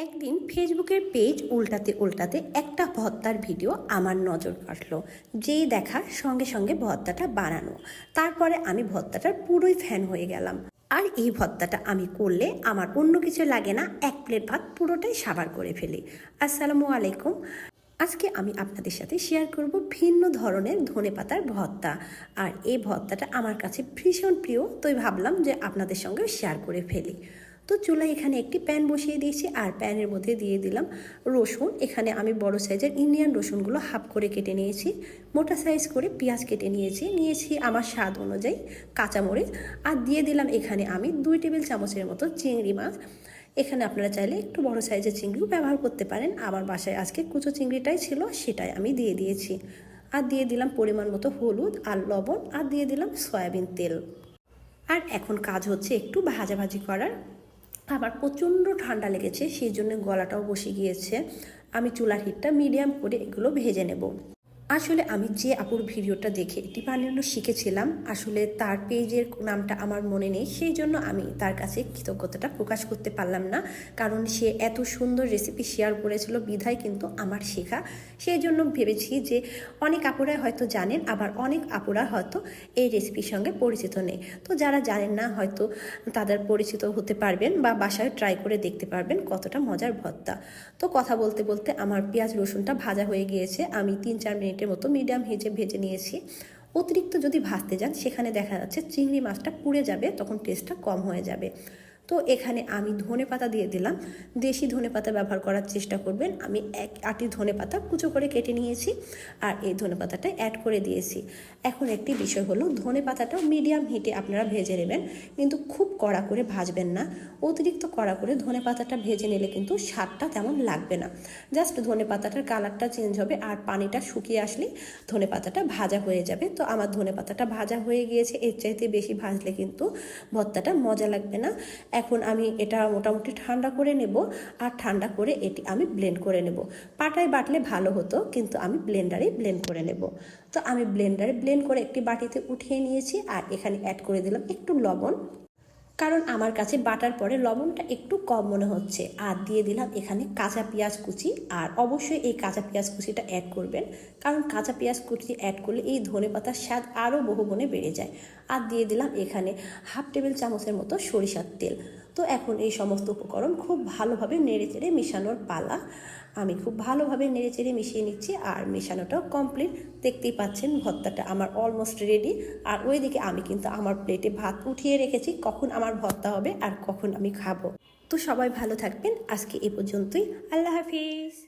একদিন ফেসবুকের পেজ উল্টাতে উল্টাতে একটা ভর্তার ভিডিও আমার নজর কাটলো। যেই দেখা সঙ্গে সঙ্গে ভর্তাটা বানানো। তারপরে আমি ভর্তাটার পুরোই ফ্যান হয়ে গেলাম। আর এই ভর্তাটা আমি করলে আমার অন্য কিছু লাগে না, এক প্লেট ভাত পুরোটাই সাবার করে ফেলি। আসসালামু আলাইকুম। আজকে আমি আপনাদের সাথে শেয়ার করব ভিন্ন ধরনের ধনেপাতার ভর্তা। আর এই ভর্তাটা আমার কাছে ভীষণ প্রিয়, তাই ভাবলাম যে আপনাদের সঙ্গে শেয়ার করে ফেলি। তো চুলায় এখানে একটি প্যান বসিয়ে দিয়েছি আর প্যানের মধ্যে দিয়ে দিলাম রসুন। এখানে আমি বড় সাইজের ইন্ডিয়ান রসুনগুলো হাফ করে কেটে নিয়েছি, মোটা সাইজ করে পেঁয়াজ কেটে নিয়েছি আমার স্বাদ অনুযায়ী কাঁচামরিচ, আর দিয়ে দিলাম এখানে আমি 2 টেবিল চামচের মতো চিংড়ি মাছ। এখানে আপনারা চাইলে একটু বড় সাইজের চিংড়িও ব্যবহার করতে পারেন, আমার বাসায় আজকে কুচো চিংড়িটাই ছিল, সেটাই আমি দিয়ে দিয়েছি। আর দিয়ে দিলাম পরিমাণ মতো হলুদ আর লবণ, আর দিয়ে দিলাম সয়াবিন তেল। আর এখন কাজ হচ্ছে একটু ভাজাভাজি করার। আমার প্রচণ্ড ঠান্ডা লেগেছে, সেই জন্য গলাটাও বসে গিয়েছে। আমি চুলার হিটটা মিডিয়াম করে এগুলো ভেজে নেব। আসলে আমি যে আপুর ভিডিওটা দেখে এটি বানানো শিখেছিলাম, আসলে তার পেজের নামটা আমার মনে নেই, সেই জন্য আমি তার কাছে কৃতজ্ঞতাটা প্রকাশ করতে পারলাম না, কারণ সে এত সুন্দর রেসিপি শেয়ার করেছিল বিধায় কিন্তু আমার শেখা। সেই জন্য ভেবেছি যে অনেক আপুরা হয়তো জানেন, আবার অনেক আপুরা হয়তো এই রেসিপির সঙ্গে পরিচিত নেই। তো যারা জানেন না হয়তো তাদের পরিচিত হতে পারবেন বা বাসায় ট্রাই করে দেখতে পারবেন কতটা মজার ভর্তা। তো কথা বলতে বলতে আমার পেঁয়াজ রসুনটা ভাজা হয়ে গিয়েছে, আমি 3-4 মিনিটের মতো মিডিয়াম হিটে ভেজে নিয়েছি। অতিরিক্ত যদি ভাজতে যান সেখানে দেখা যাচ্ছে চিংড়ি মাছটা পুড়ে যাবে, তখন টেস্টটা কম হয়ে যাবে। তো এখানে আমি ধনেপাতা দিয়ে দিলাম, দেশি ধনেপাতা ব্যবহার করার চেষ্টা করবেন। আমি 1 আঁটি ধনেপাতা কুচো করে কেটে নিয়েছি আর এই ধনেপাতাটা অ্যাড করে দিয়েছি। এখন একটি বিষয় হলো, ধনেপাতাটাও মিডিয়াম হিটে আপনারা ভেজে নেবেন, কিন্তু খুব কড়া করে ভাজবেন না। অতিরিক্ত কড়া করে ধনেপাতাটা ভেজে নিলে কিন্তু স্বাদটা তেমন লাগবে না। জাস্ট ধনেপাতাটার কালারটা চেঞ্জ হবে আর পানিটা শুকিয়ে আসলেই ধনেপাতাটা ভাজা হয়ে যাবে। তো আমার ধনেপাতাটা ভাজা হয়ে গিয়েছে, এর চাইতে বেশি ভাজলে কিন্তু ভর্তাটা মজা লাগবে না। এখন আমি এটা মোটামুটি ঠান্ডা করে নেব, আর ঠান্ডা করে এটি আমি ব্লেন্ড করে নেব। পাটায় বাটলে ভালো হতো, কিন্তু আমি ব্লেন্ডারেই ব্লেন্ড করে নেব। তো আমি ব্লেন্ডারে ব্লেন্ড করে একটি বাটিতে উঠিয়ে নিয়েছি, আর এখানে অ্যাড করে দিলাম একটু লবণ, কারণ আমার কাছে বাটার পরে লবণটা একটু কম মনে হচ্ছে। আর দিয়ে দিলাম এখানে কাঁচা পেঁয়াজ কুচি, আর অবশ্যই এই কাঁচা পেঁয়াজ কুচিটা অ্যাড করবেন, কারণ কাঁচা পেঁয়াজ কুচি অ্যাড করলে এই ধনেপাতার স্বাদ আরও বহুগুণে বেড়ে যায়। আর দিয়ে দিলাম এখানে হাফ টেবিল চামচের মতো সরিষার তেল। তো এখন এই সমস্ত উপকরণ খুব ভালোভাবে নেড়েচেড়ে মেশানোর পালা। আমি খুব ভালোভাবে নেড়েচেড়ে মিশিয়ে নিচ্ছি, আর মেশানোটাও কমপ্লিট। দেখতেই পাচ্ছেন ভর্তাটা আমার অলমোস্ট রেডি। আর ওইদিকে আমি কিন্তু আমার প্লেটে ভাত উঠিয়ে রেখেছি, কখন আমার ভর্তা হবে আর কখন আমি খাবো। তো সবাই ভালো থাকবেন, আজকে এ পর্যন্তই। আল্লাহ হাফিজ।